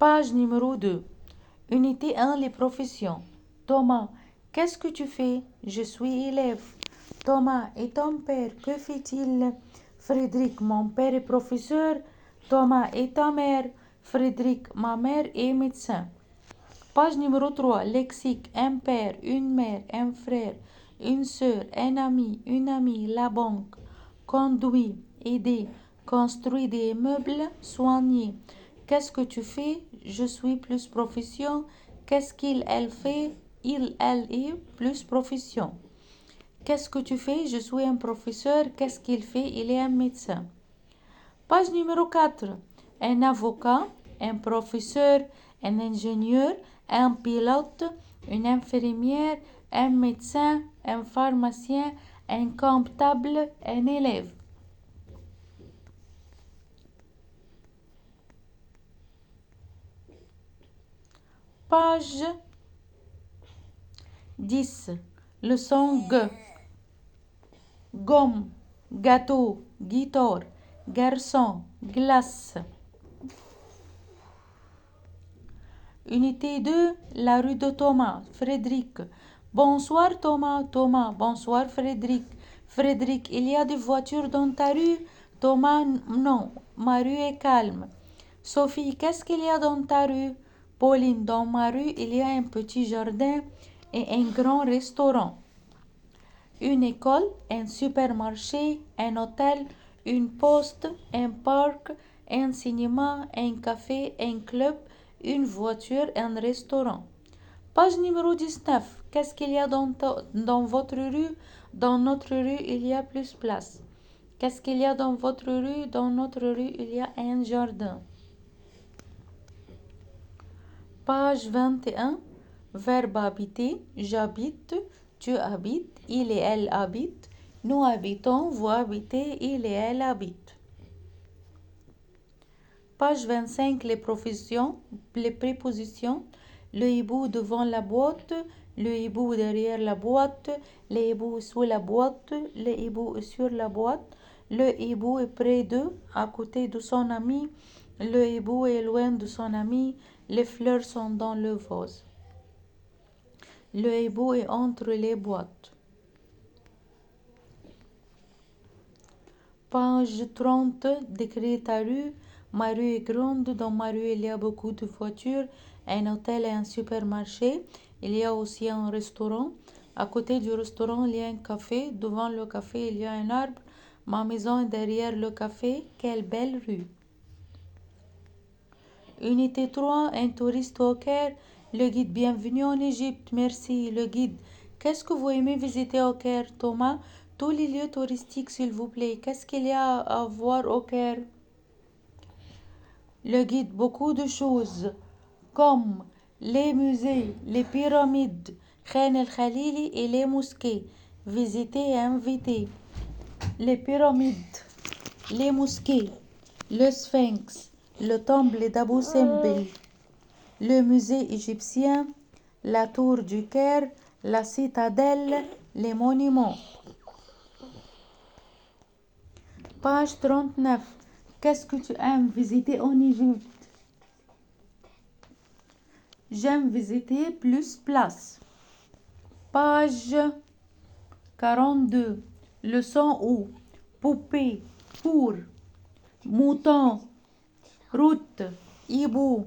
Page numéro 2. Unité 1, les professions. Thomas, qu'est-ce que tu fais? Je suis élève. Thomas, et ton père, que fait-il? Frédéric, mon père est professeur. Thomas, et ta mère? Frédéric, ma mère est médecin. Page numéro 3. Lexique. Un père, une mère, un frère, une sœur, un ami, une amie, la banque. Conduit, aider, construit des meubles, soigner. Qu'est-ce que tu fais? Je suis plus profession. Qu'est-ce qu'il, elle fait? Il, elle est plus profession. Qu'est-ce que tu fais? Je suis un professeur. Qu'est-ce qu'il fait? Il est un médecin. Page numéro 4. Un avocat, un professeur, un ingénieur, un pilote, une infirmière, un médecin, un pharmacien, un comptable, un élève. Page 10. Leçon G. Gomme, gâteau, guitare, garçon, glace. Unité 2, la rue de Thomas, Frédéric. Bonsoir Thomas, Thomas, bonsoir Frédéric. Frédéric, il y a des voitures dans ta rue? Thomas, non, ma rue est calme. Sophie, qu'est-ce qu'il y a dans ta rue? Pauline, dans ma rue, il y a un petit jardin et un grand restaurant. Une école, un supermarché, un hôtel, une poste, un parc, un cinéma, un café, un club, une voiture, un restaurant. Page numéro 19. Qu'est-ce qu'il y a dans votre rue? Dans notre rue, il y a plus place. Qu'est-ce qu'il y a dans votre rue? Dans notre rue, il y a un jardin. Page 21. Verbe habiter. J'habite. Tu habites. Il et elle habitent. Nous habitons. Vous habitez. Il et elle habitent. Page 25. Les professions. Les prépositions. Le hibou devant la boîte. Le hibou derrière la boîte. Le hibou sous la boîte. Le hibou est sur la boîte. Le hibou est près d'eux, à côté de son ami. Le hibou est loin de son ami. Les fleurs sont dans le vase. Le hibou est entre les boîtes. Page 30. Décris ta rue. Ma rue est grande. Dans ma rue, il y a beaucoup de voitures, un hôtel et un supermarché. Il y a aussi un restaurant. À côté du restaurant, il y a un café. Devant le café, il y a un arbre. Ma maison est derrière le café. Quelle belle rue! Unité 3. Un touriste au Caire. Le guide, bienvenue en Égypte. Merci. Le guide, qu'est-ce que vous aimez visiter au Caire? Thomas, tous les lieux touristiques, s'il vous plaît. Qu'est-ce qu'il y a à voir au Caire? Le guide, beaucoup de choses, comme les musées, les pyramides, Khan el-Khalili et les mosquées. Visiter et inviter. Les pyramides, les mosquées, le Sphinx, le temple d'Abu Simbel, le musée égyptien, la tour du Caire, la citadelle, les monuments. Page 39. Qu'est-ce que tu aimes visiter en Égypte? J'aime visiter plus place. Page 42. Leçon où? Poupée, pour, mouton, route, hibou,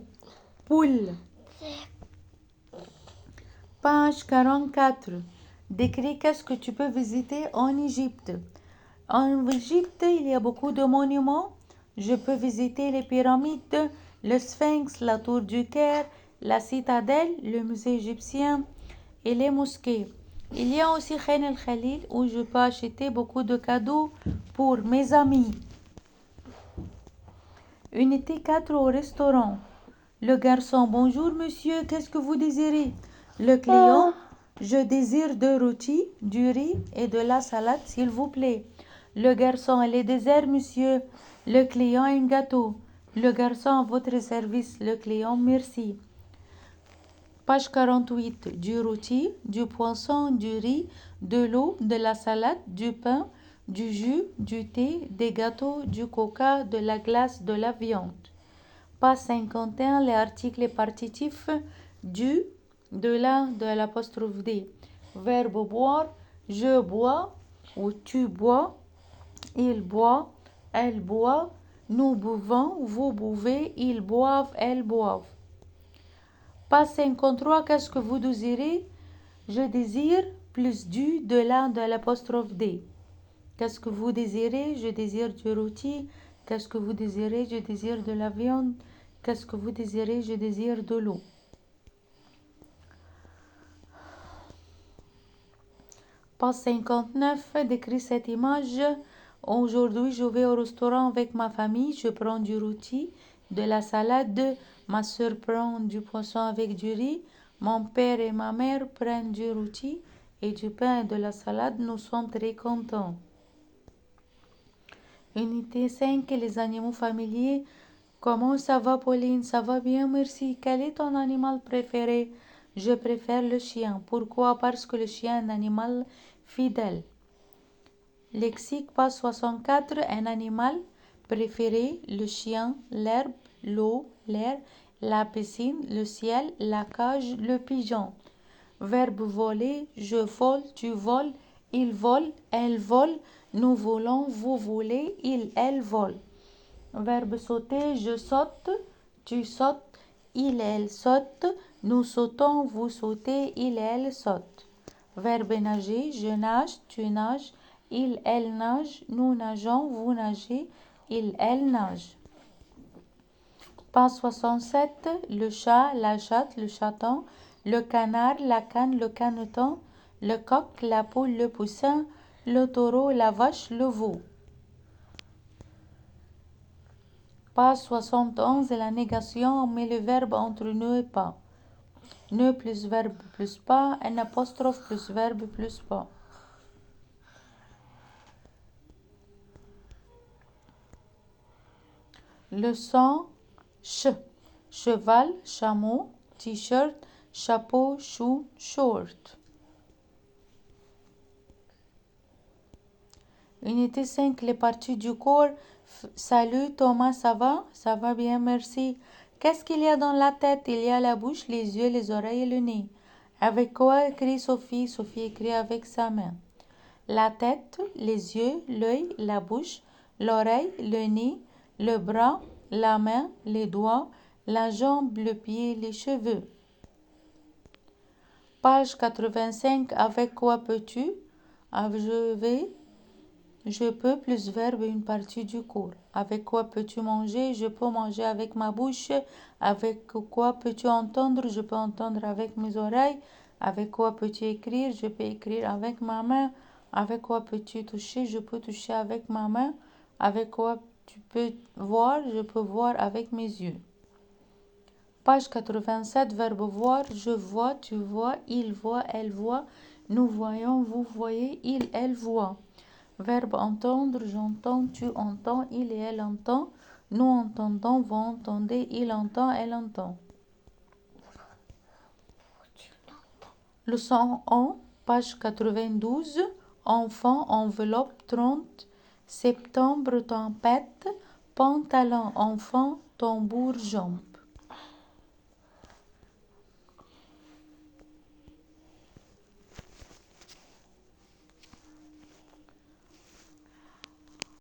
poule. Page 44. Décris qu'est-ce que tu peux visiter en Égypte. En Égypte, il y a beaucoup de monuments. Je peux visiter les pyramides, le Sphinx, la tour du Caire, la citadelle, le musée égyptien et les mosquées. Il y a aussi Khan el-Khalil où je peux acheter beaucoup de cadeaux pour mes amis. Unité 4 au restaurant. Le garçon, bonjour monsieur, qu'est-ce que vous désirez? Le client, je désire deux rôtis, du riz et de la salade, s'il vous plaît. Le garçon, les desserts, monsieur. Le client, un gâteau. Le garçon, à votre service. Le client, merci. Page 48. Du rôti, du poisson, du riz, de l'eau, de la salade, du pain, du jus, du thé, des gâteaux, du coca, de la glace, de la viande. Page 51, les articles partitifs du, de la, de l'apostrophe D. Verbe boire, je bois ou tu bois, il boit, elle boit, nous buvons, vous buvez, ils boivent, elles boivent. Page 53, qu'est-ce que vous désirez? Je désire plus du, de la, de l'apostrophe D. Qu'est-ce que vous désirez? Je désire du rôti. Qu'est-ce que vous désirez? Je désire de la viande. Qu'est-ce que vous désirez? Je désire de l'eau. Page 59, décrit cette image. Aujourd'hui, je vais au restaurant avec ma famille. Je prends du rôti, de la salade. Ma soeur prend du poisson avec du riz. Mon père et ma mère prennent du rôti et du pain et de la salade. Nous sommes très contents. Unité 5, les animaux familiers. Comment ça va, Pauline? Ça va bien, merci. Quel est ton animal préféré? Je préfère le chien. Pourquoi? Parce que le chien est un animal fidèle. Lexique, page 64, un animal préféré, le chien, l'herbe, l'eau, l'air, la piscine, le ciel, la cage, le pigeon. Verbe voler, je vole, tu voles, il vole, elle vole, nous volons, vous volez, il, elle vole. Verbe sauter, je saute, tu sautes, il, elle saute, nous sautons, vous sautez, il, elle saute. Verbe nager, je nage, tu nages, il, elle nage, nous nageons, vous nagez, il, elle nage. Page 67, le chat, la chatte, le chaton, le canard, la canne, le caneton, le coq, la poule, le poussin, le taureau, la vache, le veau. Page 71, la négation, on met le verbe entre ne et pas. Ne plus verbe plus pas, un apostrophe plus verbe plus pas. Leçon ch. Cheval, chameau, t-shirt, chapeau, chou, short. Unité 5, les parties du corps. Salut Thomas, ça va? Ça va bien, merci. Qu'est-ce qu'il y a dans la tête? Il y a la bouche, les yeux, les oreilles et le nez. Avec quoi écrit Sophie? Sophie écrit avec sa main. La tête, les yeux, l'œil, la bouche, l'oreille, le nez, le bras, la main, les doigts, la jambe, le pied, les cheveux. Page 85, avec quoi peux-tu? Je peux plus verbe une partie du cours. Avec quoi peux-tu manger? Je peux manger avec ma bouche. Avec quoi peux-tu entendre? Je peux entendre avec mes oreilles. Avec quoi peux-tu écrire? Je peux écrire avec ma main. Avec quoi peux-tu toucher? Je peux toucher avec ma main. Avec quoi tu peux voir? Je peux voir avec mes yeux. Page 87, verbe voir. Je vois, tu vois, il voit, elle voit. Nous voyons, vous voyez, il, elle voit. Verbe entendre, j'entends, tu entends, il et elle entend. Nous entendons, vous entendez, il entend, elle entend. Leçon 1, page 92. Enfant, enveloppe 30. Septembre, tempête. Pantalon, enfant, tambour, jambe.